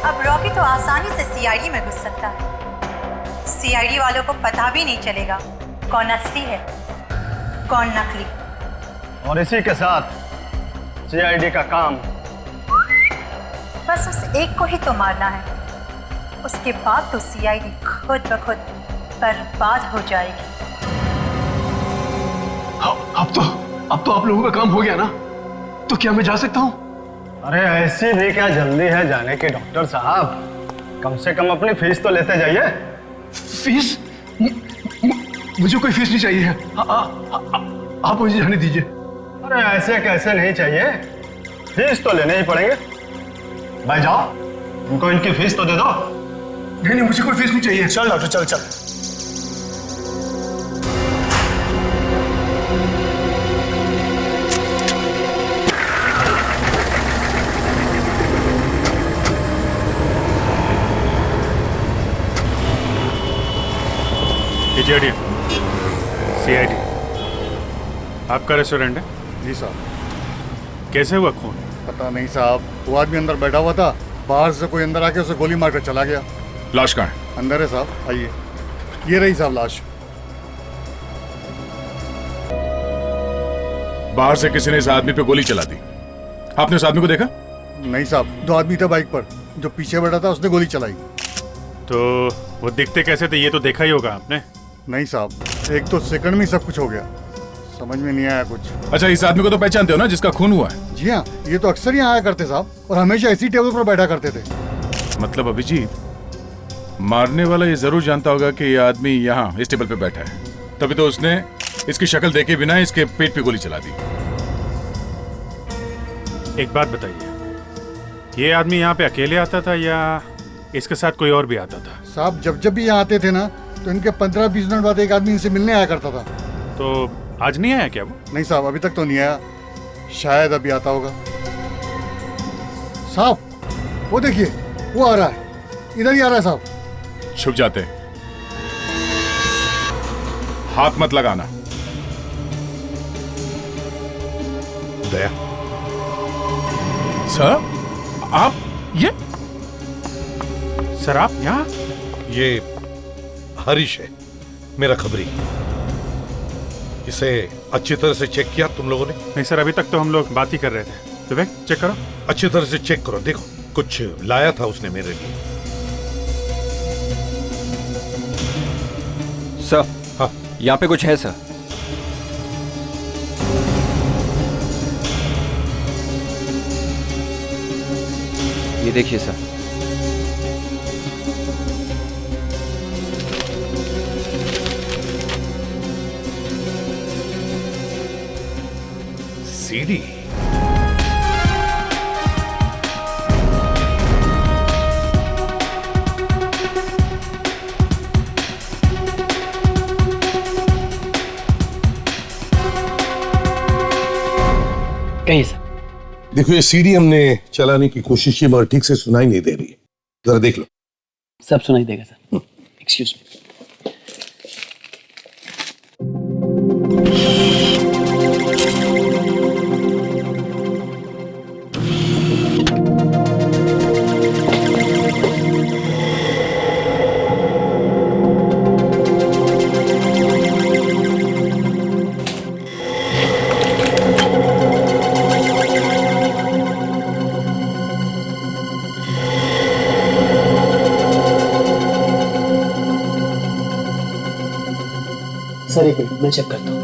अब रॉकी तो आसानी से सीआईडी में घुस सकता है। सीआईडी वालों को पता भी नहीं चलेगा कौन असली है कौन नकली। और इसी के साथ सीआईडी का काम बस उस एक को ही तो मारना है, उसके बाद तो सीआईडी खुद ब खुद बर्बाद हो जाएगी। अब तो आप लोगों का काम हो गया ना, तो क्या मैं जा सकता हूँ? अरे ऐसी भी क्या जल्दी है जाने की डॉक्टर साहब, कम से कम अपनी फीस तो लेते जाइए। फीस? मुझे कोई फीस नहीं चाहिए। आप मुझे जाने दीजिए। अरे ऐसे कैसे नहीं चाहिए, फीस तो लेने ही पड़ेंगे। भाई जाओ, उनको इनकी फीस तो दे दो। नहीं, मुझे कोई फीस नहीं चाहिए। चल डॉक्टर चल चल। सीआईडी आपका रेस्टोरेंट है? जी साहब। कैसे हुआ खून? पता नहीं साहब, वो आदमी अंदर बैठा हुआ था, बाहर से कोई अंदर आके उसे गोली मारकर चला गया। लाश कहाँ है? अंदर है साहब, आइए। ये रही साहब लाश। बाहर से किसी ने इस आदमी पे गोली चला दी। आपने उस आदमी को देखा? नहीं साहब, दो आदमी थे बाइक पर, जो पीछे बैठा था उसने गोली चलाई। तो वो दिखते कैसे थे ये तो देखा ही होगा आपने। नहीं साहब, एक तो सेकंड में सब कुछ हो गया, समझ में नहीं आया कुछ। अच्छा, इस आदमी को तो पहचानते हो ना जिसका खून हुआ है? जी हाँ, ये तो अक्सर यहाँ आया करते साहब, और हमेशा इसी टेबल पर बैठा करते थे। मतलब अभिजीत, मारने वाला ये जरूर जानता होगा कि ये आदमी यहाँ इस टेबल पे बैठा है, तभी तो उसने इसकी शक्ल देखे बिना इसके पेट पे गोली चला दी। एक बात बताइए, ये आदमी यहाँ पे अकेले आता था या इसके साथ कोई और भी आता था? साहब जब भी यहाँ आते थे ना, तो इनके 15-20 मिनट बाद एक आदमी इनसे मिलने आया करता था। तो आज नहीं आया क्या वो? नहीं साहब, अभी तक तो नहीं आया, शायद अभी आता होगा। साहब वो देखिए, वो आ रहा है, इधर ही आ रहा है साहब। छुप जाते, हाथ मत लगाना। दया सर, आप ये? सर आप यहाँ? ये हरीश है, मेरा खबरी। इसे अच्छी तरह से चेक किया तुम लोगों ने? नहीं सर, अभी तक तो हम लोग बात ही कर रहे थे। विवेक चेक करो। अच्छी तरह से चेक करो, देखो कुछ लाया था उसने मेरे लिए। सर, हाँ यहाँ पे कुछ है सर। ये देखिए सर। सीडी। कहीं सर। देखो ये सीडी हमने चलाने की कोशिश की मगर ठीक से सुनाई नहीं दे रही है, जरा देख लो। सब सुनाई देगा सर। Excuse me. सर एक मिनट, मैं चेक करता हूँ।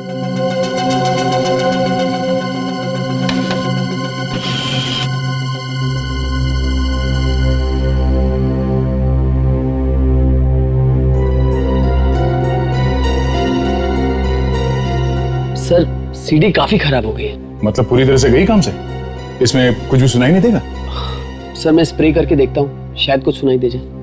सर सीडी काफी खराब हो गई है। मतलब पूरी तरह से गई काम से? इसमें कुछ भी सुनाई नहीं देगा? सर मैं स्प्रे करके देखता हूँ, शायद कुछ सुनाई दे जाए।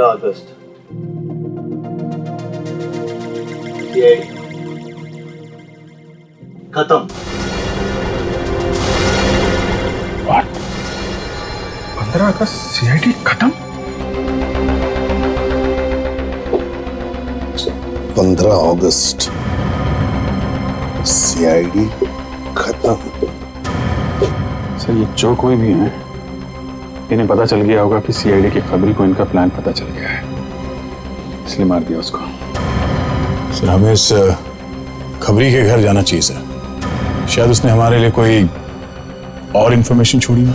अगस्त खत्म। 15 अगस्त सीआईडी खत्म। 15 अगस्त सीआईडी खत्म। सर ये जो कोई भी है, इन्हें पता चल गया होगा कि सीआईडी की खबरी को इनका प्लान पता चल गया है, इसलिए मार दिया उसको। सर हमें इस खबरी के घर जाना चाहिए सर। शायद उसने हमारे लिए कोई और इंफॉर्मेशन छोड़ी हो।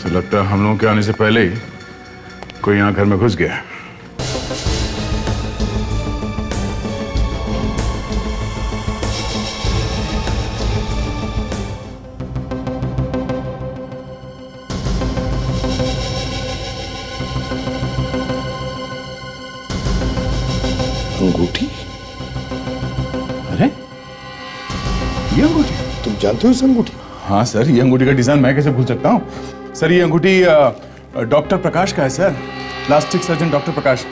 लगता है हम लोगों के आने से पहले ही कोई यहाँ घर में घुस गया है। अंगूठी? अरे ये अंगूठी तुम जानते हो इस अंगूठी? हाँ सर, ये अंगूठी का डिजाइन मैं कैसे भूल सकता हूँ। सर ये अंगूठी डॉक्टर प्रकाश का है सर, प्लास्टिक सर्जन डॉक्टर प्रकाश,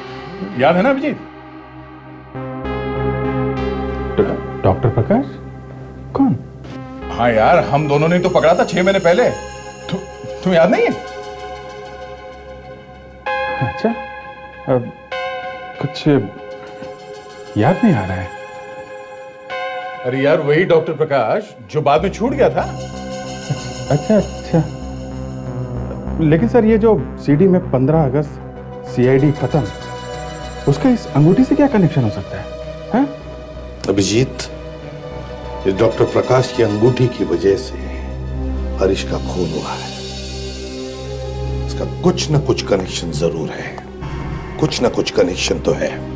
याद है ना अभिजीत? डॉक्टर प्रकाश कौन? हाँ यार, हम दोनों ने तो पकड़ा था 6 महीने पहले। तुम्हें याद नहीं है? अच्छा, कुछ याद नहीं आ रहा है। अरे यार वही डॉक्टर प्रकाश जो बाद में छूट गया था। अच्छा अच्छा, लेकिन सर ये जो सीडी में 15 अगस्त सीआईडी खत्म, उसका इस अंगूठी से क्या कनेक्शन हो सकता है? हाँ? अभिजीत, इस डॉक्टर प्रकाश की अंगूठी की वजह से हरीश का खून हुआ है। इसका कुछ न कुछ कनेक्शन जरूर है, कुछ न कुछ कनेक्शन तो है।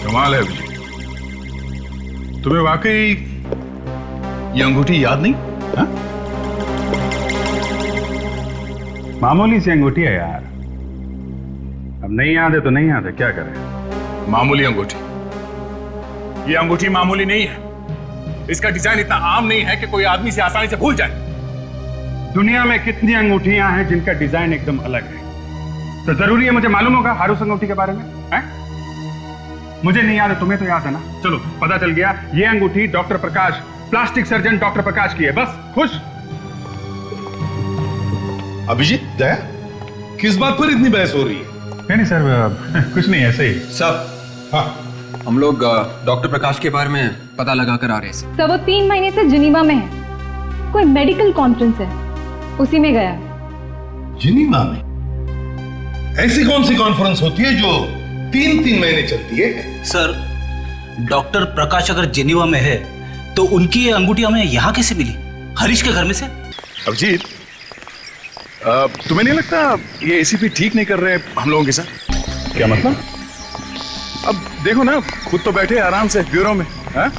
कमाल है अभिजीत, तुम्हें वाकई ये अंगूठी याद नहीं? हा? मामूली सी अंगूठी है यार, अब नहीं याद है तो नहीं याद है, क्या करें। मामूली अंगूठी? ये अंगूठी मामूली नहीं है। इसका डिजाइन इतना आम नहीं है कि कोई आदमी से आसानी से भूल जाए। दुनिया में कितनी अंगूठियां हैं जिनका डिजाइन एकदम अलग है, तो जरूरी है मुझे मालूम होगा हारूस अंगूठी के बारे में? है? मुझे नहीं याद है, तुम्हें तो याद है ना? चलो पता चल गया, ये अंगूठी डॉक्टर प्रकाश, प्लास्टिक सर्जन डॉक्टर प्रकाश की है। बस खुश? अभिजीत, दया, किस बात पर इतनी बहस हो रही है? नहीं सर, कुछ नहीं, ऐसे ही। सब हाँ, हम लोग डॉक्टर प्रकाश के बारे में पता लगा कर आ रहे हैं। सर वो 3 महीने से जिनीवा में है, कोई मेडिकल कॉन्फ्रेंस है, उसी में गया है। जिनीवा में? ऐसी कौन सी कॉन्फ्रेंस होती है जो 3-3 महीने चलती है? सर, डॉक्टर प्रकाश अगर जेनीवा में है तो उनकी ये अंगूठी हमें यहाँ कैसे मिली? हरीश के घर में से? अभिजीत, तुम्हें नहीं लगता ये एसीपी ठीक नहीं कर रहे हम लोगों के साथ? क्या मतलब? अब देखो ना, खुद तो बैठे आराम से ब्यूरो में, हा?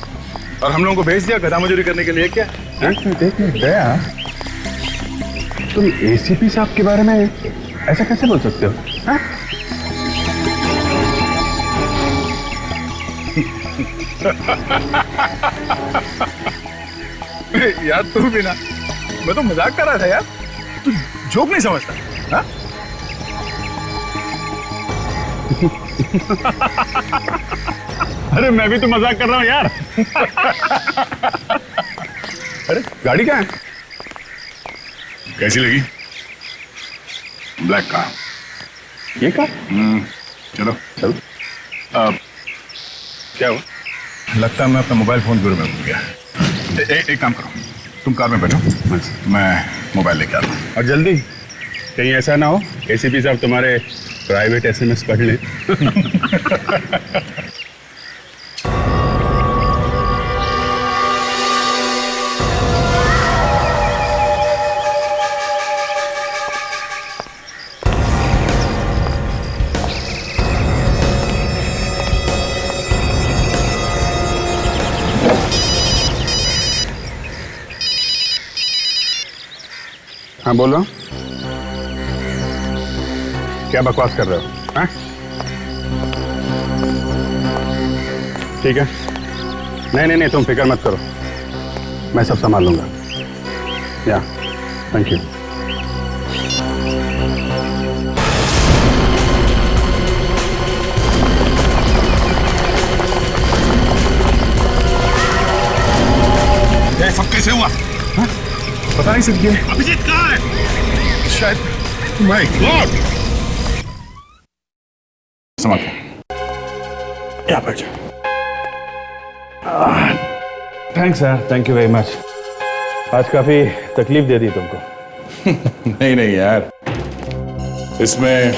और हम लोगों को भेज दिया गधा मजूरी करने के लिए। क्या देख दया, तुम एसीपी साहब के बारे में ऐसा कैसे बोल सकते हो? हा? यार तू भी ना, मैं तो मजाक कर रहा था यार, तू जोक नहीं समझता? हा? अरे मैं भी तो मजाक कर रहा हूँ यार। अरे गाड़ी कहाँ है? कैसी लगी? Black car. ये कार? चलो चलो। क्या हुआ? लगता है मैं अपना मोबाइल फोन ब्यूरो में भूल गया। एक काम करो, तुम कार में बैठो, मैं मोबाइल लेके आता हूँ। और जल्दी। कहीं ऐसा ना हो एसीपी साहब तुम्हारे प्राइवेट एसएमएस पढ़ लें। हाँ बोलो, क्या बकवास कर रहे हो? हाँ? ठीक है, नहीं तुम फिक्र मत करो, मैं सब संभाल लूंगा। या थैंक यू। ये सब कैसे हुआ? हाँ? पता नहीं सर, ये अभिजीत कहाँ है? शायद माय गॉड। संभाल यहाँ बैठ जाओ। थैंक्स यार, थैंक यू वेरी मच। आज काफी तकलीफ दे दी तुमको। नहीं यार, इसमें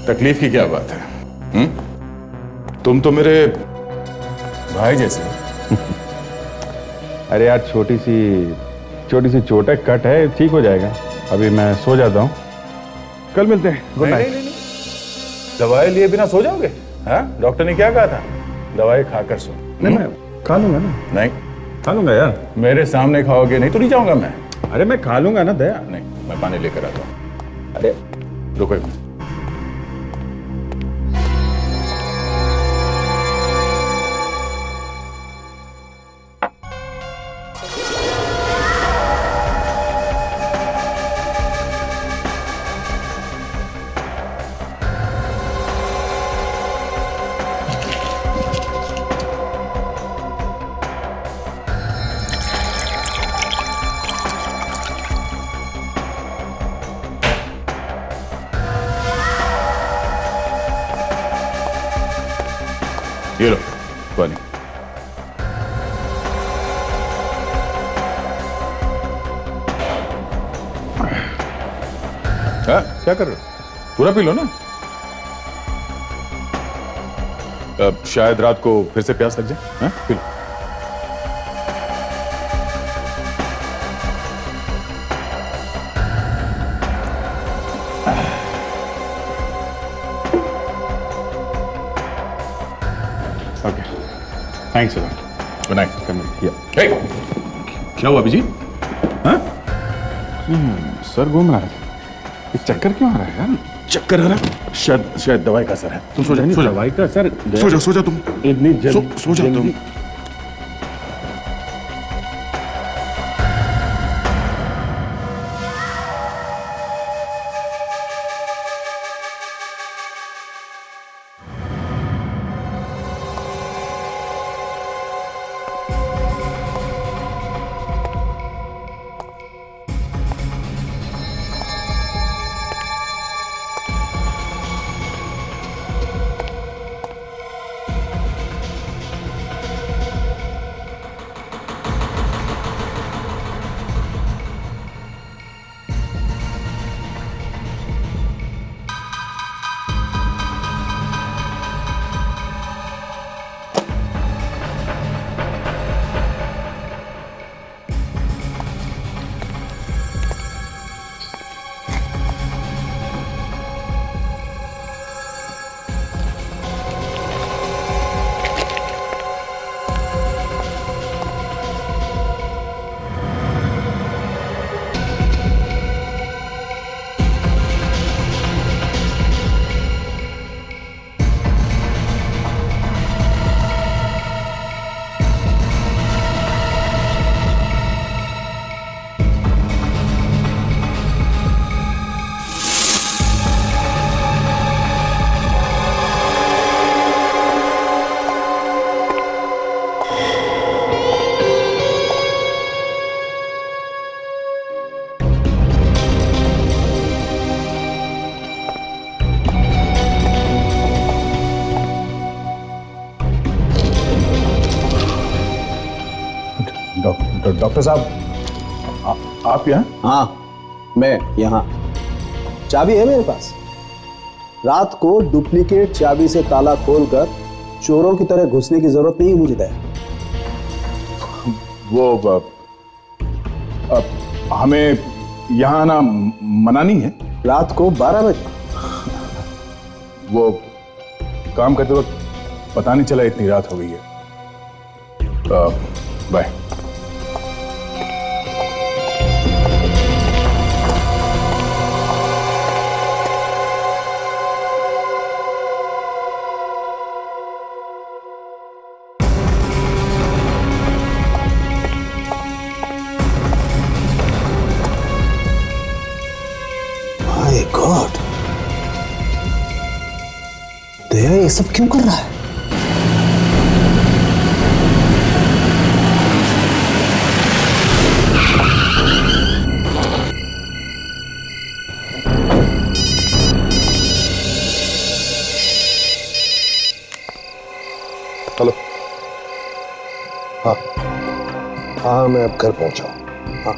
तकलीफ की क्या बात है? तुम तो मेरे भाई जैसे हो। अरे यार छोटी सी चोट है, कट है, ठीक हो जाएगा। अभी मैं सो जाता हूँ, कल मिलते हैं। Good night. नहीं, दवाई लिए बिना सो जाओगे? हाँ, डॉक्टर ने क्या कहा था? दवाई खाकर सो। नहीं मैं खा लूंगा ना। नहीं खा लूंगा यार। मेरे सामने खाओगे नहीं तो नहीं जाऊंगा मैं। अरे मैं खा लूंगा ना दया। नहीं, मैं पानी लेकर आता हूँ। अरे रुको एक मिनट। ये लो पानी। हाँ, क्या कर रहे हो? पूरा पी लो ना। अब शायद रात को फिर से प्यास लग जाए। हाँ, पी लो। Okay, thanks sir. Good night. क्या हुआ अभिजीत? हाँ? सर घूम रहा है। ये चक्कर क्यों आ रहा है यार? चक्कर आ रहा? शायद दवाई का असर है। तुम सो जाओ। दवाई का असर? सो जाओ तुम। इतनी सो जाओ तुम। डॉक्टर साहब, आप यहाँ? हाँ मैं यहाँ। चाबी है मेरे पास। रात को डुप्लीकेट चाबी से ताला खोलकर चोरों की तरह घुसने की जरूरत नहीं मुझे दया। वो हमें यहाँ आना मना नहीं है। रात को 12 बजे। वो काम करते वक्त पता नहीं चला इतनी रात हो गई है। बाय। माय गॉड, दया ये सब क्यों कर रहा है? हेलो। हाँ हाँ, मैं अब घर पहुंचा हूं। हाँ,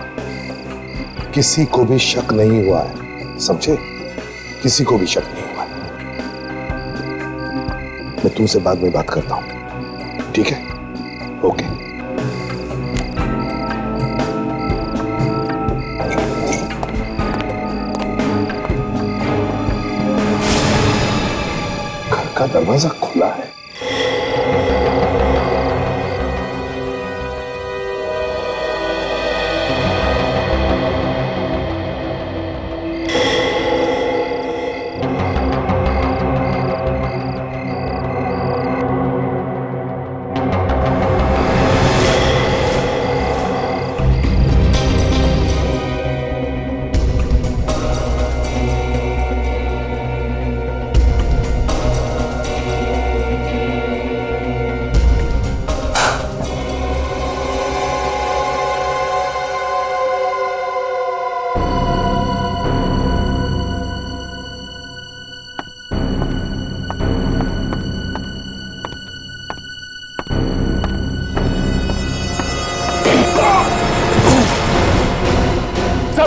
किसी को भी शक नहीं हुआ है, समझे? किसी को भी शक नहीं हुआ। मैं तुमसे बाद में बात करता हूं, ठीक है? ओके। घर का दरवाजा खुला है।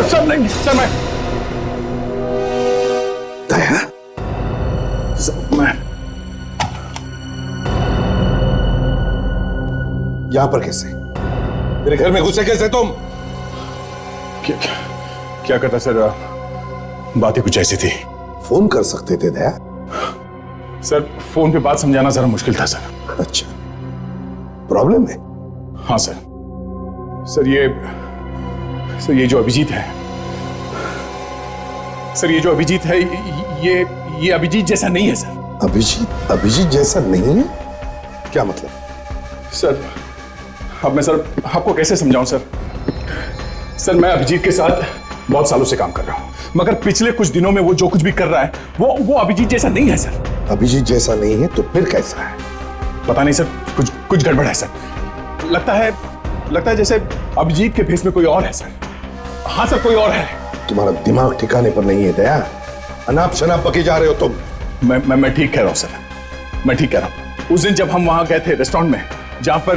सर नहीं सर, मैं दया, मैं यहां पर कैसे? मेरे घर में घुसे कैसे तुम? क्या करता सर, बात ही कुछ ऐसी थी। फोन कर सकते थे दया। सर फोन पे बात समझाना जरा मुश्किल था सर। अच्छा, प्रॉब्लम है? हाँ सर। सर ये जो अभिजीत है, सर ये जो अभिजीत है, ये अभिजीत जैसा नहीं है सर। अभिजीत जैसा नहीं है? क्या मतलब? सर अब मैं सर आपको कैसे समझाऊं सर? सर मैं अभिजीत के साथ बहुत सालों से काम कर रहा हूं, मगर पिछले कुछ दिनों में वो जो कुछ भी कर रहा है वो अभिजीत जैसा नहीं है सर। अभिजीत जैसा नहीं है तो फिर कैसा है? पता नहीं सर, कुछ गड़बड़ है सर। लगता है जैसे अभिजीत के फेस में कोई और है सर। हाँ सर, कोई और है। तुम्हारा दिमाग ठिकाने पर नहीं है दया। अनाप शनाप बके जा रहे हो तुम। मैं ठीक कह रहा हूं सर, मैं ठीक कह रहा हूं। उस दिन जब हम वहां गए थे रेस्टोरेंट में, जहां पर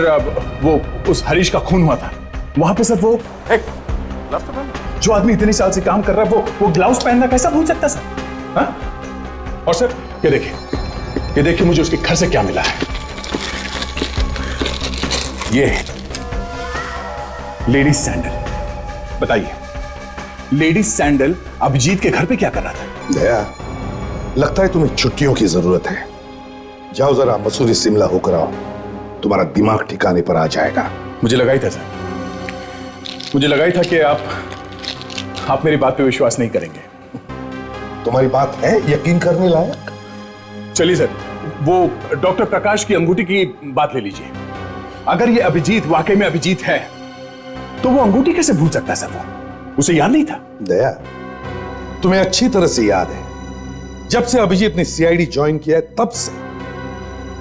वो उस हरीश का खून हुआ था, वहां पे सर वो एक जो आदमी इतने साल से काम कर रहा है वो ग्लव्स पहनना कैसा भूल सकता सर? हाँ? और सर ये देखिए मुझे उसके घर से क्या मिला है। ये लेडीज सैंडल। बताइए, लेडीज सैंडल अभिजीत के घर पे क्या कर रहा था? दया, लगता है तुम्हें छुट्टियों की जरूरत है। जाओ जरा मसूरी शिमला होकर आओ, तुम्हारा दिमाग ठिकाने पर आ जाएगा। मुझे लगा ही था सर, मुझे लगा ही था कि आप मेरी बात पे विश्वास नहीं करेंगे। तुम्हारी बात है यकीन करने लायक? चलिए सर, वो डॉक्टर प्रकाश की अंगूठी की बात ले लीजिए। अगर ये अभिजीत वाकई में अभिजीत है तो वो अंगूठी कैसे भूल सकता है सर? वो उसे याद नहीं था। दया, तुम्हें अच्छी तरह से याद है, जब से अभिजीत ने सीआईडी ज्वाइन किया है तब से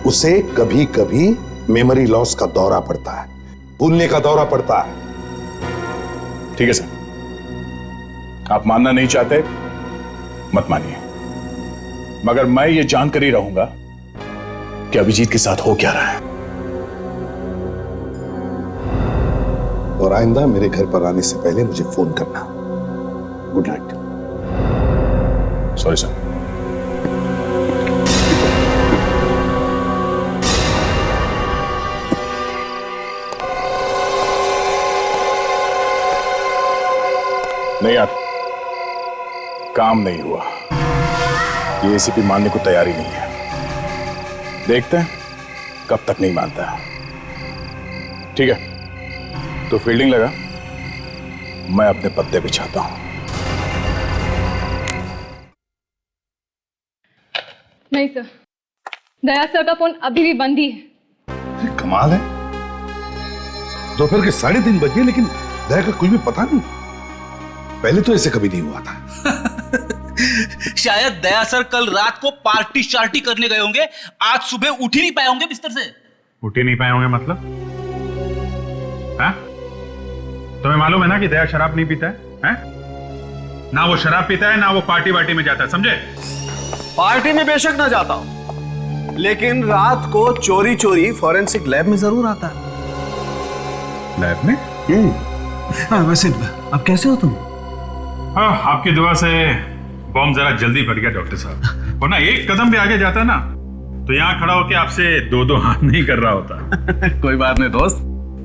उसे कभी कभी मेमोरी लॉस का दौरा पड़ता है, भूलने का दौरा पड़ता है। ठीक है सर, आप मानना नहीं चाहते मत मानिए, मगर मैं ये जानकर ही रहूंगा कि अभिजीत के साथ हो क्या रहा है। और आइंदा मेरे घर पर आने से पहले मुझे फोन करना। Good night. Sorry sir. नहीं यार, काम नहीं हुआ। ये एसीपी मानने को तैयार ही नहीं है। देखते हैं कब तक नहीं मानता। ठीक है, तो फील्डिंग लगा, मैं अपने पत्ते पे चाहता हूं। नहीं सर, दया सर का फोन अभी भी बंद ही है। कमाल है, दोपहर के 3:30 बजे लेकिन दया का कोई भी पता नहीं। पहले तो ऐसे कभी नहीं हुआ था। शायद दया सर कल रात को पार्टी शार्टी करने गए होंगे, आज सुबह उठ ही नहीं पाए होंगे बिस्तर से। उठ ही नहीं पाए होंगे मतलब? हाँ? तुम्हें मालूम है ना कि दया शराब नहीं पीता है? ना वो शराब पीता है, ना वो पार्टी वार्टी में जाता है, समझे? पार्टी में बेशक ना जाता हूं, लेकिन रात को चोरी चोरी फॉरेंसिक लैब में जरूर आता है। लैब में? हाँ, वैसे अब कैसे हो तुम? हाँ, आपकी दुआ से बॉम्ब जरा जल्दी फट गया डॉक्टर साहब, वरना एक कदम भी आगे जाता ना तो यहाँ खड़ा होकर आपसे 2-2 हाथ नहीं कर रहा होता। कोई बात नहीं दोस्त,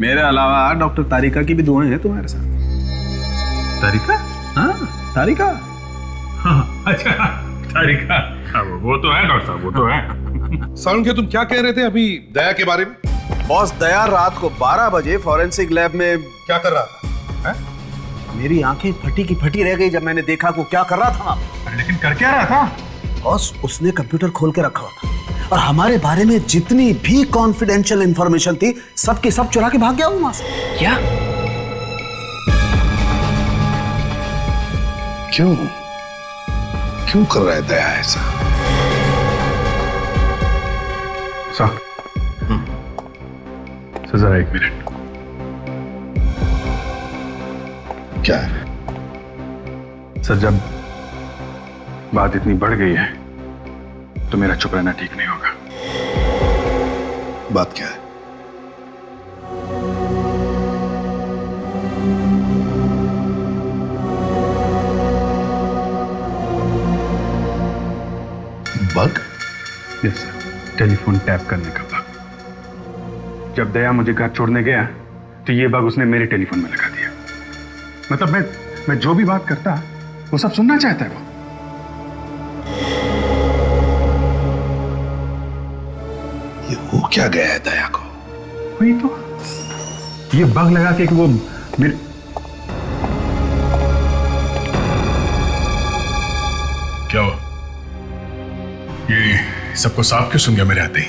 मेरे अलावा डॉक्टर तारिका की भी दुआएं हैं तुम्हारे साथ। तारिका? हाँ, तारिका। हाँ, अच्छा तारिका, हाँ, वो तो है डॉक्टर साहब, वो तो है। साउंड के तुम क्या कह रहे थे अभी दया के बारे में? बॉस, दया रात को 12 बजे फॉरेंसिक लैब में क्या कर रहा था? है? मेरी आंखें फटी की फटी रह गई जब मैंने देखा को क्या कर रहा था। लेकिन कर क्या रहा था? बॉस, उसने कंप्यूटर खोल के रखा हुआ था और हमारे बारे में जितनी भी कॉन्फिडेंशियल इंफॉर्मेशन थी सबके सब चुरा के भाग गया वहां से। क्या? क्यों क्यों कर रहा है दया ऐसा? सर जरा 1 मिनट। क्या है? सर, जब बात इतनी बढ़ गई है तो मेरा चुप रहना ठीक नहीं होगा। बात क्या है? Bug? Yes sir, telephone tap करने का बग। जब दया मुझे घर छोड़ने गया तो ये बग उसने मेरे टेलीफोन में लगा दिया। मतलब मैं जो भी बात करता वो सब सुनना चाहता है वो। ये हो क्या गया है दया को? वही तो, ये बग लगा के कि वो मेरे क्या हुआ? ये सबको साफ क्यों सुन गया मेरे आते ही?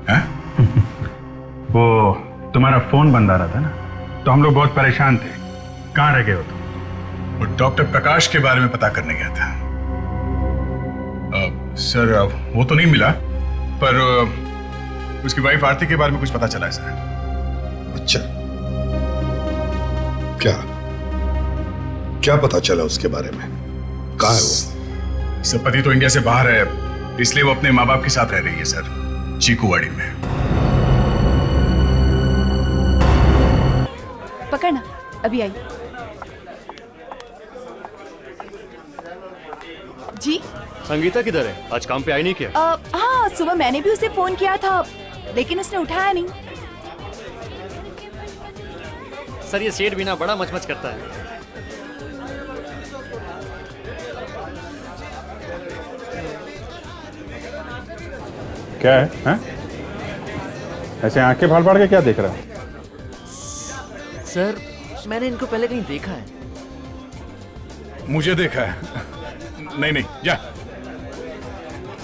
हैं? वो तुम्हारा फोन बंद आ रहा था ना, तो हम लोग बहुत परेशान थे। कहाँ रह गए हो तुम? वो डॉक्टर प्रकाश के बारे में पता करने गया था। सर, वो तो नहीं मिला, पर उसकी वाइफ आरती के बारे में कुछ पता चला है सर। अच्छा, क्या क्या पता चला उसके बारे में? कहाँ है वो? सर, पति तो इंडिया से बाहर है, इसलिए वो अपने माँ बाप के साथ रह रही है सर, चीकूवाड़ी में। पकड़ना, अभी आई। जी संगीता किधर है? आज काम पे आई नहीं क्या? हाँ, सुबह मैंने भी उसे फोन किया था, लेकिन उसने उठाया नहीं। सर, ये सेठ बिना बड़ा मचमच करता है। क्या है? हैं? ऐसे आंखें फाड़ फाड़ के क्या देख रहा है? सर, मैंने इनको पहले कहीं देखा है। मुझे देखा है? नहीं नहीं, जा।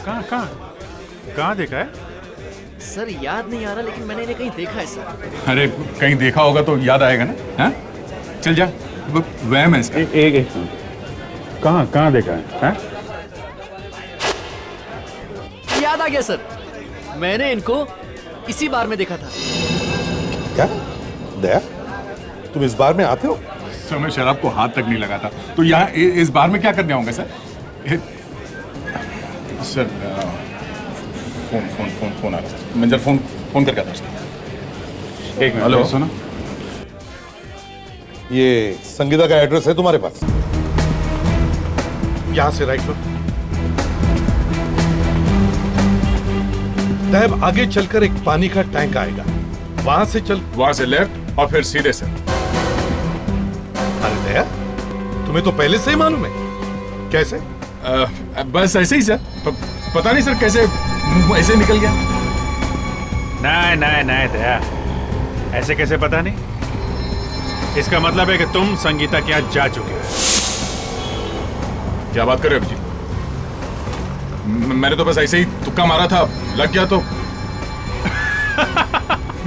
कहाँ देखा है? सर, याद नहीं आ रहा, लेकिन मैंने इन्हें कहीं देखा है सर। अरे कहीं देखा होगा तो याद आएगा ना? हाँ? चल जा, वहम है इसका। एक कहाँ देखा है? याद आ गया सर, मैंने इनको इसी बार में देखा था। क्या दया, तुम इस बार में आते हो? सर, मैं शराब को हाथ तक नहीं लगाता, तो यहाँ इस बार में क्या करने आऊंगा सर? सर, फोन आ रहा है। मैं जरा फोन करके आता हूँ। एक मिनट, हेलो, सुनो। ये संगीता का एड्रेस है तुम्हारे पास? यहां से राइट लो। तब आगे चलकर एक पानी का टैंक आएगा, वहां से चल। वहां से लेफ्ट और फिर सीधे से। अरे दया, तुम्हें तो पहले से ही मालूम है। कैसे? बस ऐसे ही सर। पता नहीं सर कैसे ऐसे निकल गया। नहीं नहीं नहीं दया, ऐसे कैसे पता नहीं? इसका मतलब है कि तुम संगीता के यहाँ जा चुके हो। क्या बात कर रहे हो अभिजीत? मैंने तो बस ऐसे ही तुक्का मारा था, लग गया तो।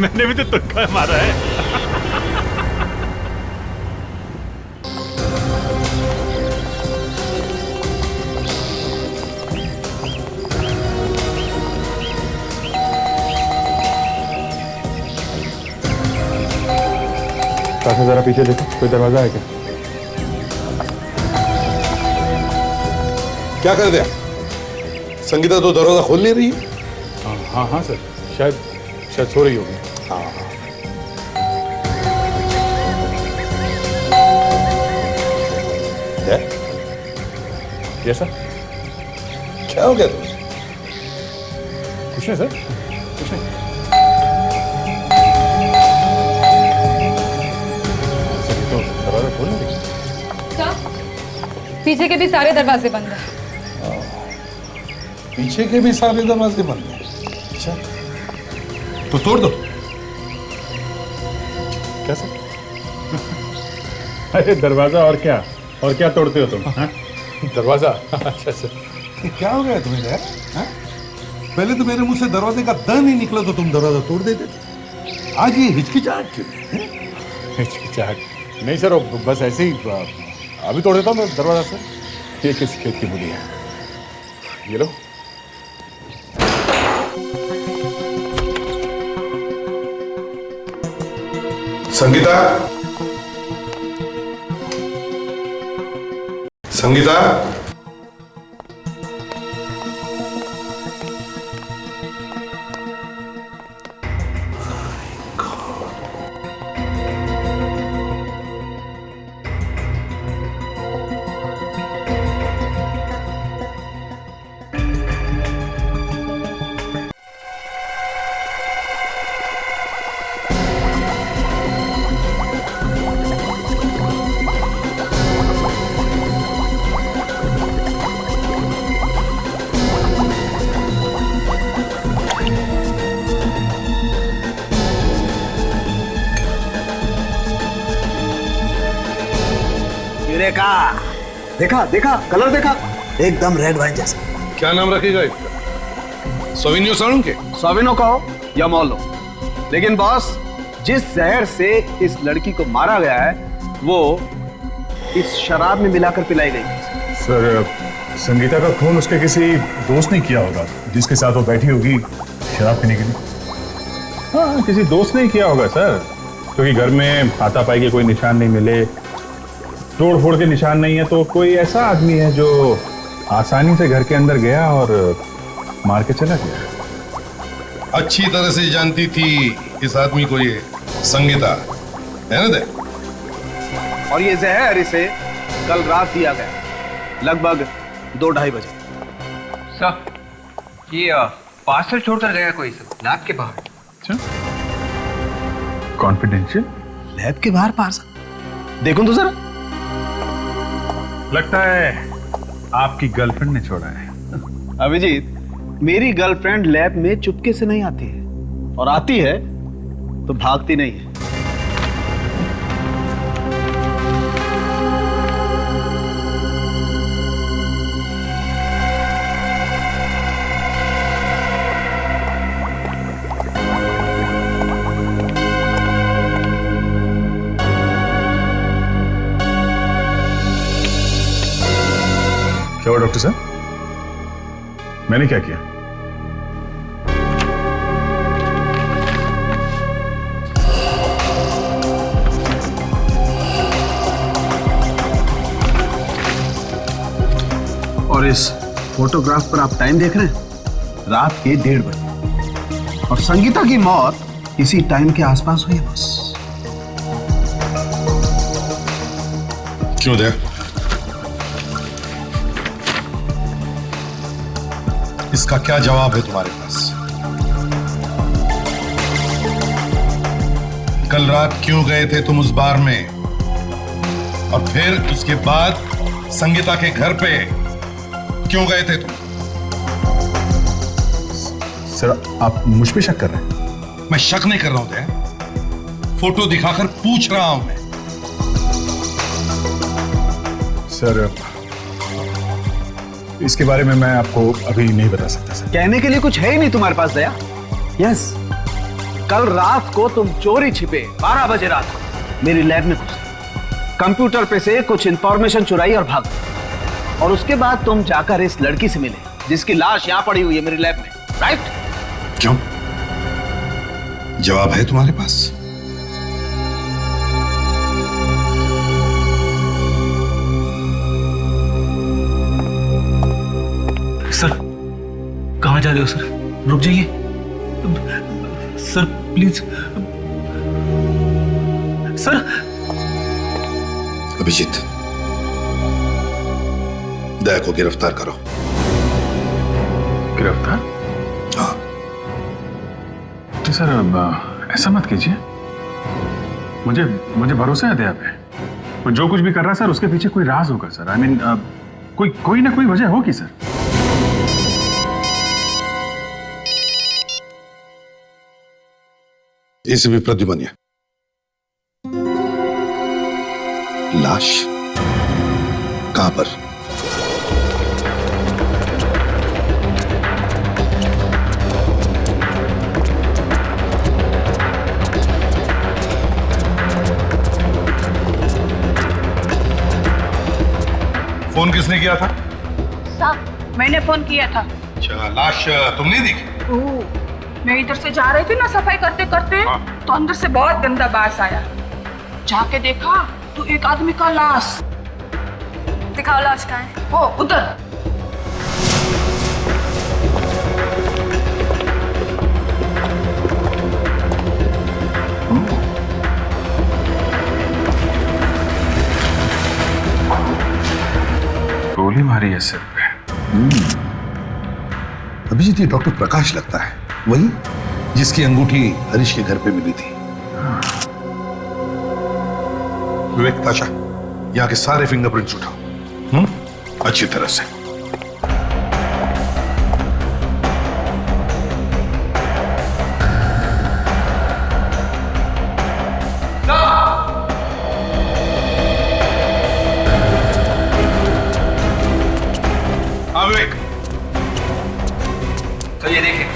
मैंने भी तो तुक्का मारा है। काका जरा पीछे देखो, कोई दरवाजा है क्या? क्या कर दिया? संगीता तो दरवाजा खोल नहीं रही है। हाँ हाँ सर, शायद सो रही होगी। हाँ। Yes sir. क्या हो गया तुम्हें? कुछ नहीं सर, कुछ नहीं। तो दरवाजा खोल नहीं रही। सर, पीछे के भी सारे दरवाजे बंद हैं। पीछे के भी सारे दरवाजे बंद हैं। अच्छा, तो तोड़ दो। क्या सर? अरे दरवाजा और क्या तोड़ते हो तुम? दरवाजा? अच्छा अच्छा। क्या हो गया तुम्हें यार? पहले तो मेरे मुंह से दरवाजे का द नहीं निकला तो तुम दरवाजा तोड़ देते। आज ये हिचकिचाहट क्यों? हिचकिचाहट नहीं सर, बस ऐसे ही अभी तोड़ देता हूँ मैं दरवाजा सर। ये किस खेत की मूली है? ये लो। संगीता, संगीता, देखा देखा कलर देखा, एकदम रेड वाइन जैसा। क्या नाम रखेगा इसका? सोविनियो साणु के? सोविनो का हो या मॉलो, लेकिन बॉस जिस जहर से इस लड़की को मारा गया है वो इस शराब में मिलाकर पिलाई गई। सर, संगीता का खून उसके किसी दोस्त ने किया होगा जिसके साथ वो बैठी होगी शराब पीने के लिए। हाँ, किसी दोस्त ने किया होगा सर, क्योंकि घर में हाथापाई के कोई निशान नहीं मिले, तोड़ फोड़ के निशान नहीं है, तो कोई ऐसा आदमी है जो आसानी से घर के अंदर गया और मार के चला गया। अच्छी तरह से जानती थी इस आदमी को ये संगीता, है ना दे? और ये जहर इसे कल रात दिया गया लगभग 2-2:30 बजे। सर, ये पार्सल छोड़कर गया कोई लैब के बाहर। अच्छा, कॉन्फिडेंशियल? लैब के बाहर पार्सल? देखो तो सर, लगता है आपकी गर्लफ्रेंड ने छोड़ा है। अभिजीत, मेरी गर्लफ्रेंड लैब में चुपके से नहीं आती है, और आती है तो भागती नहीं है। क्या हुआ डॉक्टर साहब? मैंने क्या किया? और इस फोटोग्राफ पर आप टाइम देख रहे हैं, रात के 1:30 बजे, और संगीता की मौत इसी टाइम के आसपास हुई है बस। क्यों दे? इसका क्या जवाब है तुम्हारे पास? कल रात क्यों गए थे तुम उस बार में, और फिर उसके बाद संगीता के घर पे क्यों गए थे तुम? सर आप मुझ पे शक कर रहे हैं? मैं शक नहीं कर रहा हूं दया, फोटो दिखाकर पूछ रहा हूं मैं। सर इसके बारे में मैं आपको अभी नहीं बता सकता सर। कहने के लिए कुछ है ही नहीं तुम्हारे पास दया? यस, कल रात को तुम चोरी छिपे 12 बजे रात को मेरी लैब में घुसे, कंप्यूटर पे से कुछ इंफॉर्मेशन चुराई और भाग, और उसके बाद तुम जाकर इस लड़की से मिले जिसकी लाश यहां पड़ी हुई है मेरी लैब में, राइट? क्यों? जवाब है तुम्हारे पास? सर कहां जा रहे हो सर? रुक जाइए सर प्लीज। सर अभिजीत, दया को गिरफ्तार करो। गिरफ्तार? हाँ। तो सर अब ऐसा मत कीजिए, मुझे भरोसा है दया पे। वो जो कुछ भी कर रहा है सर उसके पीछे कोई राज होगा सर। आई मीन कोई ना कोई वजह होगी सर। इस भी प्रद्युमन है। लाश कहां पर? फोन किसने किया था? साहब मैंने फोन किया था। अच्छा, लाश तुमने देखी? ओह, मैं इधर से जा रही थी ना सफाई करते करते, तो अंदर से बहुत गंदा बास आया। जाके देखा तो एक आदमी का लाश। दिखाओ लाश कहाँ है? वो उधर। गोली मारी है सिर पे। अभिजीत, ये डॉक्टर प्रकाश लगता है, वही जिसकी अंगूठी हरीश के घर पे मिली थी। विवेक, ताशा, यहाँ के सारे फिंगरप्रिंट्स उठाओ अच्छी तरह से। हाँ विवेक, तो ये देखिए,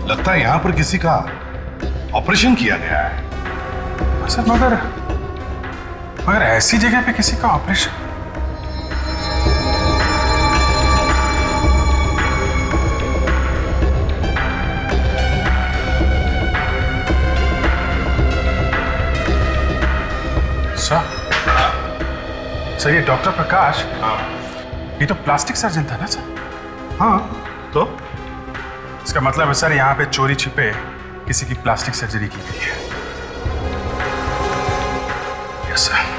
लगता है यहां पर किसी का ऑपरेशन किया गया है। सर मगर ऐसी जगह पे किसी का ऑपरेशन? सर ये डॉक्टर प्रकाश, ये तो प्लास्टिक सर्जन था ना सर? हाँ, तो इसका मतलब है सर यहाँ पे चोरी छिपे किसी की प्लास्टिक सर्जरी की गई है। Yes sir.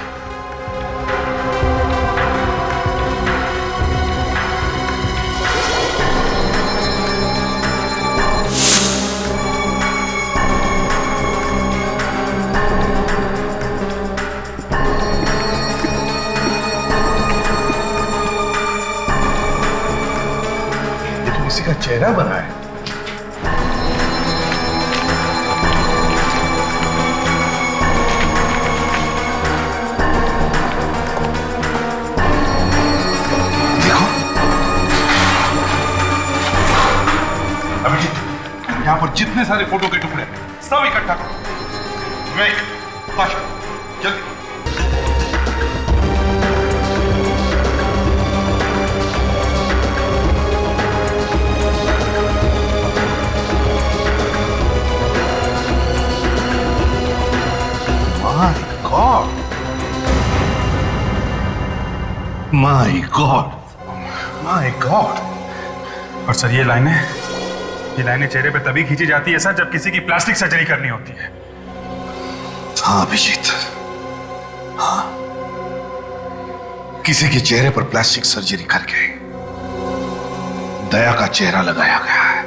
ये तो किसी का चेहरा बना है। यहाँ पर जितने सारे फोटो के टुकड़े सब इकट्ठा करो। वेट, ताशा, जल्दी। My God, my God. और सर ये लाइनें चेहरे पे तभी खींची जाती है सर जब किसी की प्लास्टिक सर्जरी करनी होती है। हाँ अभिजीत, हाँ, किसी के चेहरे पर प्लास्टिक सर्जरी करके दया का चेहरा लगाया गया है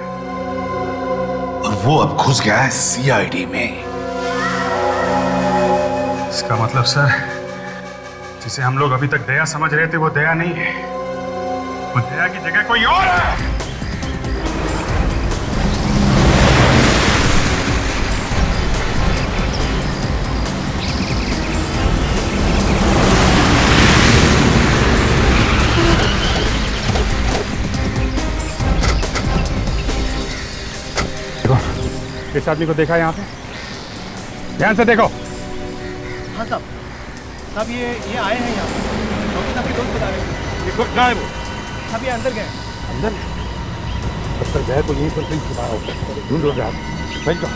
और वो अब घुस गया है सीआईडी में। इसका मतलब सर, जिसे हम लोग अभी तक दया समझ रहे थे वो दया नहीं है, वो दया की जगह कोई और है। इस आदमी को देखा यहाँ पे? ध्यान से देखो। हाँ साहब, साहब ये आए हैं यहाँ पे। डॉक्टर साहब के दोस्त बता रहे हैं। ये कहाँ है वो? साहब ये अंदर गए। अंदर? जब तक गए तो यहीं पर कहीं छुपा होगा। ढूंढ रहे आप। बैठ जाओ।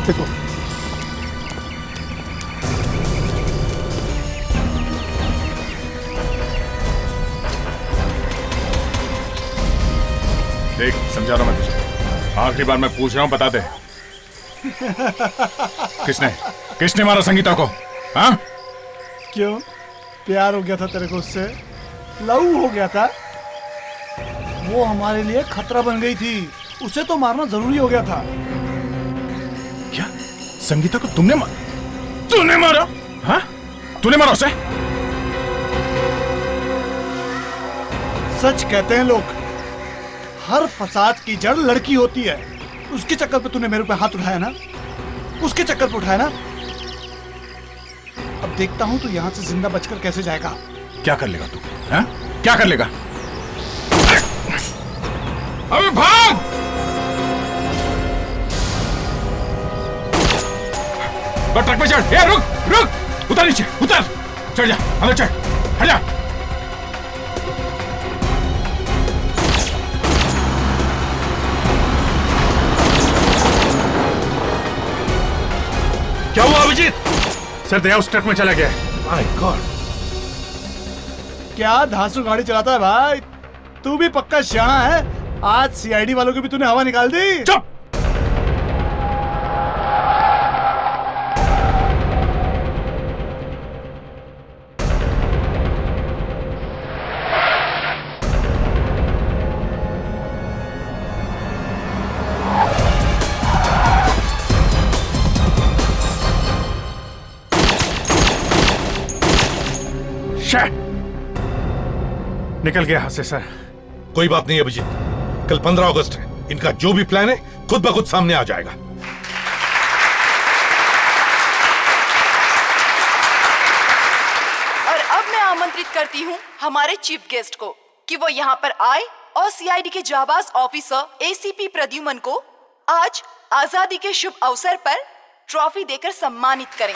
देखो। देख, समझा रहा मैं तुझे। आखिरी बार मैं पूछ रहा हूँ, बता दे। किसने मारा संगीता को? हाँ? क्यों? प्यार हो गया था तेरे को उससे? लव हो गया था? वो हमारे लिए खतरा बन गई थी, उसे तो मारना जरूरी हो गया था। क्या? संगीता को तूने मारा? हाँ? तूने मारा उसे? सच कहते हैं लोग, हर फसाद की जड़ लड़की होती है। उसके चक्कर पे तूने मेरे पे हाथ उठाया ना, उसके चक्कर पे उठाया ना। अब देखता हूं तू यहां से जिंदा बचकर कैसे जाएगा। क्या कर लेगा तू? हाँ? क्या कर लेगा? अबे भाग! ट्रक पे चढ़। ए, रुक! उतर नीचे, उतर! चढ़ जा, अंदर चढ़, हट जा। क्या हुआ अभिजीत? सर दया उस ट्रक में चला गया है। My God! क्या धांसू गाड़ी चलाता है भाई? तू भी पक्का शाना है। आज सीआईडी वालों की भी तूने हवा निकाल दी। चुप! निकल गया हाथ से सर। कोई बात नहीं अभिजीत, कल 15 अगस्त है। इनका जो भी प्लान है खुद ब खुद सामने आ जाएगा। और अब मैं आमंत्रित करती हूँ हमारे चीफ गेस्ट को कि वो यहाँ पर आए और सीआईडी के जाबाज ऑफिसर एसीपी प्रद्युमन को आज आजादी के शुभ अवसर पर ट्रॉफी देकर सम्मानित करें।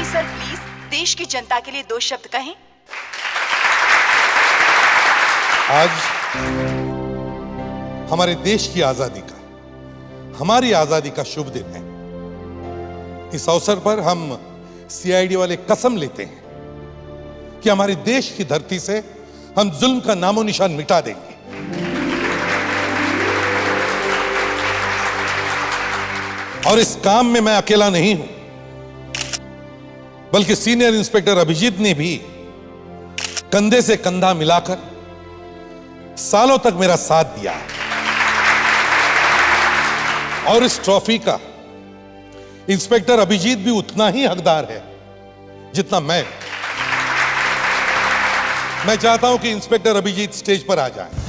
सर प्लीज देश की जनता के लिए 2 शब्द कहें। आज हमारे देश की आजादी का, हमारी आजादी का शुभ दिन है। इस अवसर पर हम सीआईडी वाले कसम लेते हैं कि हमारे देश की धरती से हम जुल्म का नामो निशान मिटा देंगे। और इस काम में मैं अकेला नहीं हूं, बल्कि सीनियर इंस्पेक्टर अभिजीत ने भी कंधे से कंधा मिलाकर सालों तक मेरा साथ दिया है। और इस ट्रॉफी का इंस्पेक्टर अभिजीत भी उतना ही हकदार है जितना मैं चाहता हूं कि इंस्पेक्टर अभिजीत स्टेज पर आ जाए।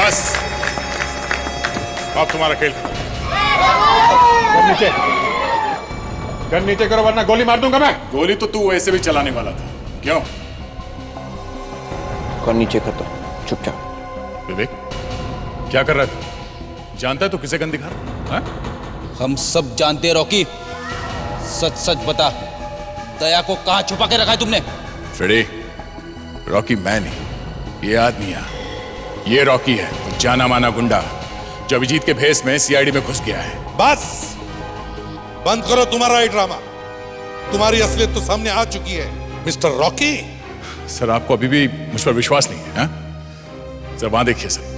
बस, अब तुम्हारा खेल। गन नीचे करो वरना गोली मार दूंगा मैं। गोली तो तू वैसे भी चलाने वाला था, क्यों? गन नीचे कर दो, चुपचाप। विवेक, क्या कर रहा था? जानता है तू किसे गन दिखा रहा? हम सब जानते हैं रॉकी। सच सच बता, दया को कहां छुपा के रखा है तुमने? फ्रेडी, रॉकी मैं नहीं, ये आदमी है। ये रॉकी है, तो जाना माना गुंडा जो अभिजीत के भेस में सीआईडी में घुस गया है। बस बंद करो तुम्हारा ये ड्रामा। तुम्हारी असलियत तो सामने आ चुकी है मिस्टर रॉकी। सर, आपको अभी भी मुझ पर विश्वास नहीं है? सर वहां देखिए सर।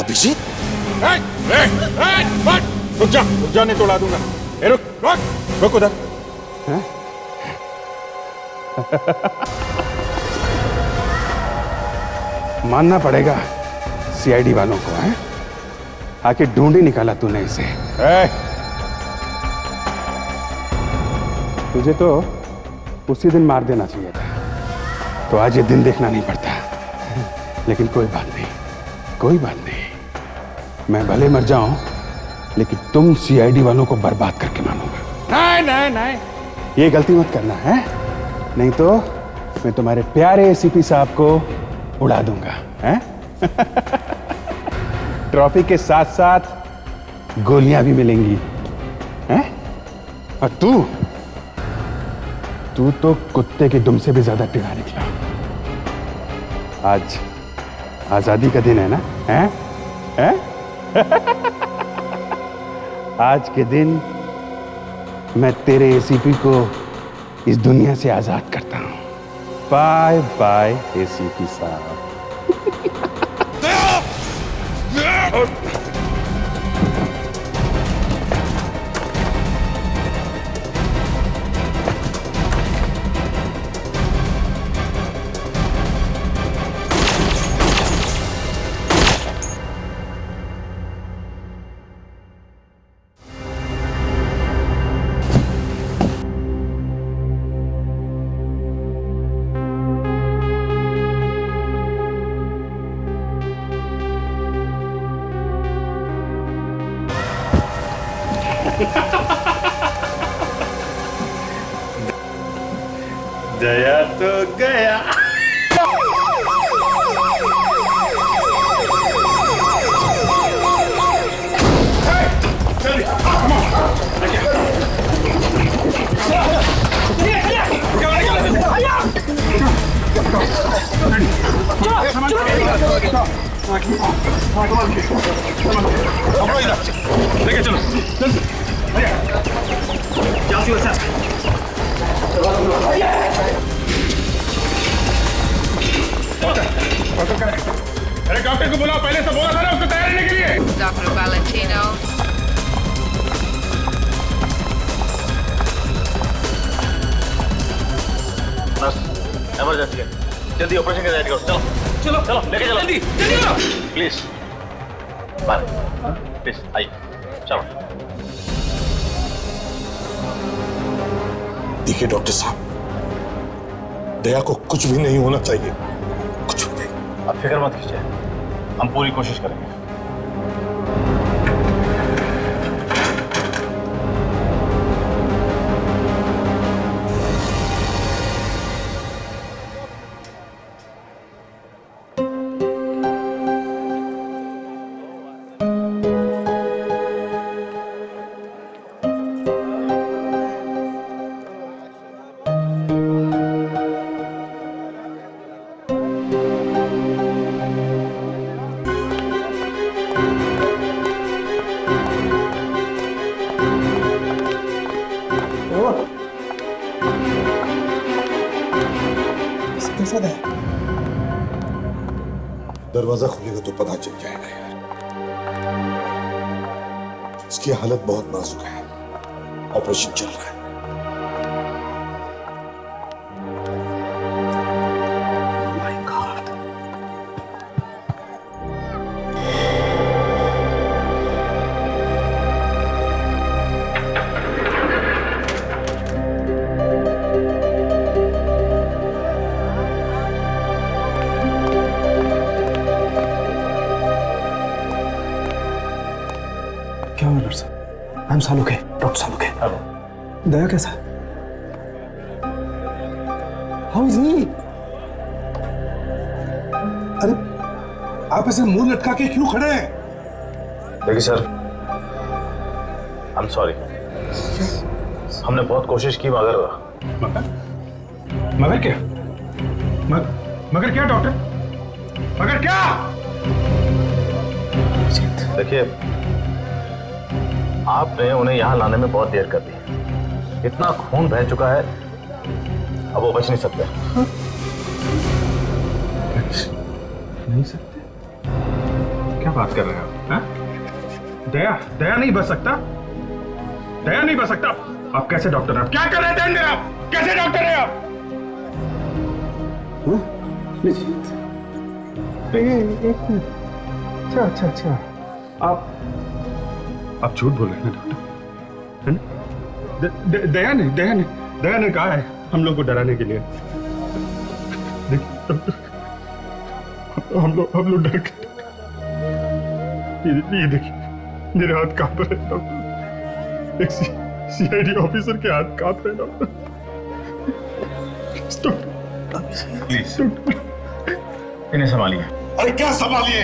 अभिजीत, रुक जा नहीं तो उड़ा दूंगा। रुक उधर। मानना पड़ेगा सीआईडी वालों को, है? आखिर ढूंढ ही निकाला तूने इसे। तुझे तो उसी दिन मार देना चाहिए था, तो आज ये दिन देखना नहीं पड़ता। लेकिन कोई बात नहीं, कोई बात नहीं। मैं भले मर जाऊं, लेकिन तुम सीआईडी वालों को बर्बाद करके मानूंगा। नहीं, ये गलती मत करना है, नहीं तो मैं तुम्हारे प्यारे एसीपी साहब को उड़ा दूंगा, हैं? ट्रॉफी के साथ साथ गोलियां भी मिलेंगी, हैं? और तू तो कुत्ते के दुम से भी ज्यादा टिढ़ा निकला। आज आजादी का दिन है ना, हैं? आज के दिन मैं तेरे एसीपी को इस दुनिया से आजाद करता हूं। बाय बाय एसीपी साहब। दया तो गया। लेके चलो, अरे डॉक्टर को बुलाओ, पहले से बोला था ना उसको तैयार रहने के लिए। डॉक्टर वैलेंटिनो, बस इमरजेंसी है, जल्दी ऑपरेशन की तैयारी करो। चलो चलो चलो, लेके चलो जल्दी जल्दी, प्लीज बाय, प्लीज आइए, चलो। देखिए डॉक्टर साहब, दया को कुछ भी नहीं होना चाहिए, कुछ भी नहीं। आप फिक्र मत कीजिए, हम पूरी कोशिश करेंगे। दरवाजा खुलेगा तो पता चल जाएगा यार। उसकी हालत बहुत नाजुक है, ऑपरेशन चल रहा है। My God, I'm Saluke, Dr. Saluke. Hello. Daya कैसा है? How is he? अरे आप ऐसे मुंह लटका के क्यों खड़े हैं? देखिए सर, आई एम सॉरी। हमने बहुत कोशिश की मगर क्या? मगर क्या डॉक्टर? मगर क्या? देखिए, आपने उन्हें यहाँ लाने में बहुत देर कर दी। इतना खून बह चुका है, अब वो बच नहीं सकते। नहीं सकते? क्या बात कर रहे हैं आप? हाँ? दया नहीं बच सकता? दया नहीं बच सकता? आप कैसे डॉक्टर हैं? आप क्या कर रहे थे? आप कैसे डॉक्टर हैं आप? अच्छा। आप झूठ बोल रहे हैं डॉक्टर, है ना? दया ने कहा है हम लोग को डराने के लिए। देखिए डॉक्टर, हम लोग डर गए। ये देखिए, मेरे हाथ कांप रहे हैं डॉक्टर। एक सीआईडी ऑफिसर के हाथ कांप रहे हैं डॉक्टर। प्लीज इन्हें संभालिए। अरे क्या संभालिए?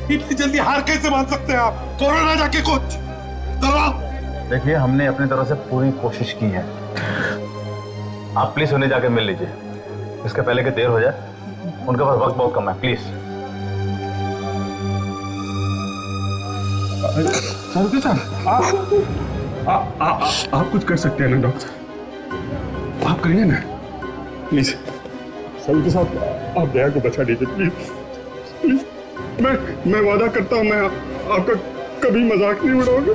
इतनी जल्दी हार कैसे मान सकते हैं आप? कोरोना जाके कुछ करवाओ। देखिए, हमने अपनी तरफ से पूरी कोशिश की है। आप प्लीज उन्हें जाके मिल लीजिए, इसके पहले कि देर हो जाए। उनके पास वक्त बहुत कम है, प्लीज। आप कुछ कर सकते हैं ना डॉक्टर? आप करिए ना प्लीज। सभी के साथ आप दया को बचा दीजिए प्लीज। मैं वादा करता हूँ, मैं आपका कभी मजाक नहीं उड़ाऊंगा।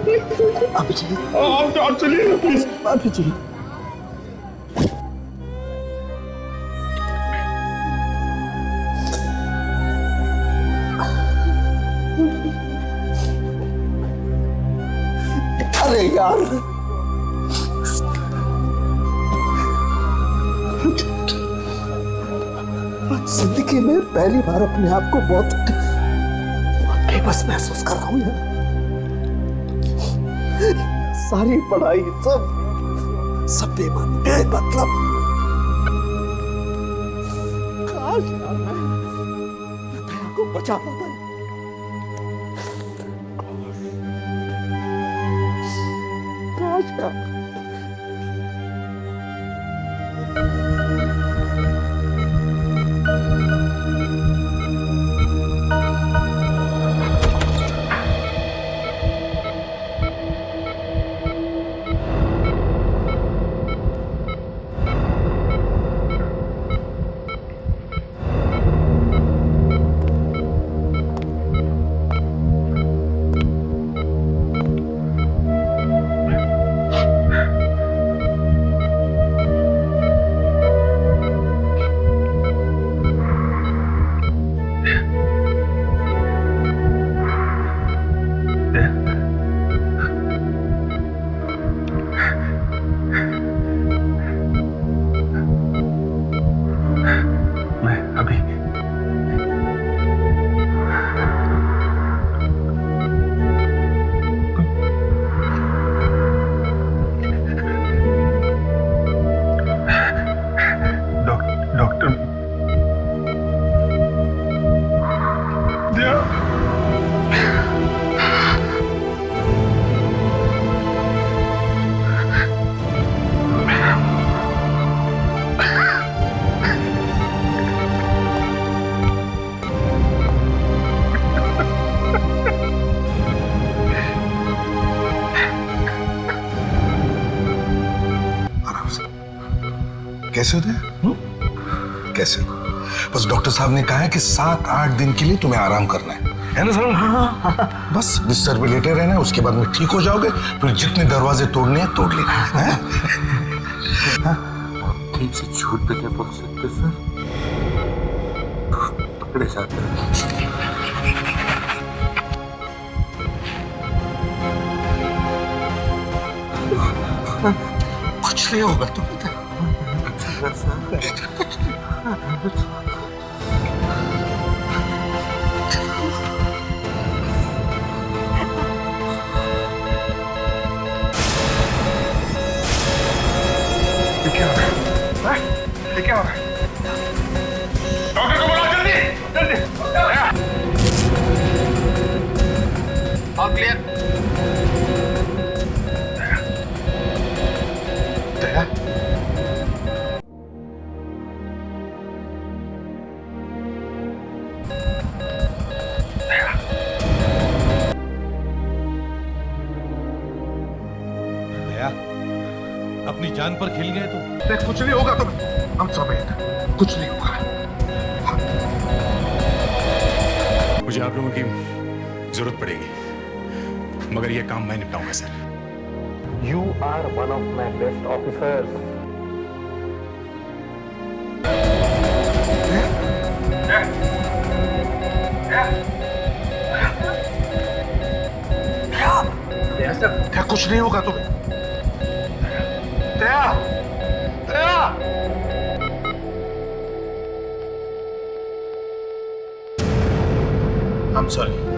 आप चलिए ना प्लीज। आप चलिए। अरे यार, जिंदगी में पहली बार अपने आप को बहुत बेबस महसूस कर रहा हूं यार। सारी पढ़ाई सब बेमतलब। काश यार मैं दया को बचा पाता। काश यार। कैसे हो गया? कैसे? बस डॉक्टर साहब ने कहा है कि 7-8 दिन के लिए तुम्हें आराम करना है ना सर? हाँ। बस बिस्तर पे लेटे रहना है, उसके बाद में ठीक हो जाओगे। फिर जितने दरवाजे तोड़ने हैं तोड़ लेना है। ठीक से झूठ पे क्या बोल सकते सर? पकड़े जाते हैं। कुछ नहीं होगा तो बता। जल्दी क्या हो रहा है? डॉक्टर को बुलाओ जल्दी जल्दी। All clear. दया अपनी जान पर खेल गए तुम। देख कुछ नहीं होगा तुम्हें, हम सब हैं, कुछ नहीं होगा। मुझे आप लोगों की जरूरत पड़ेगी, मगर ये काम मैं निपटाऊंगा sir. You are one of my best officers. क्या कुछ नहीं होगा तुम्हें? दया, दया। I'm sorry.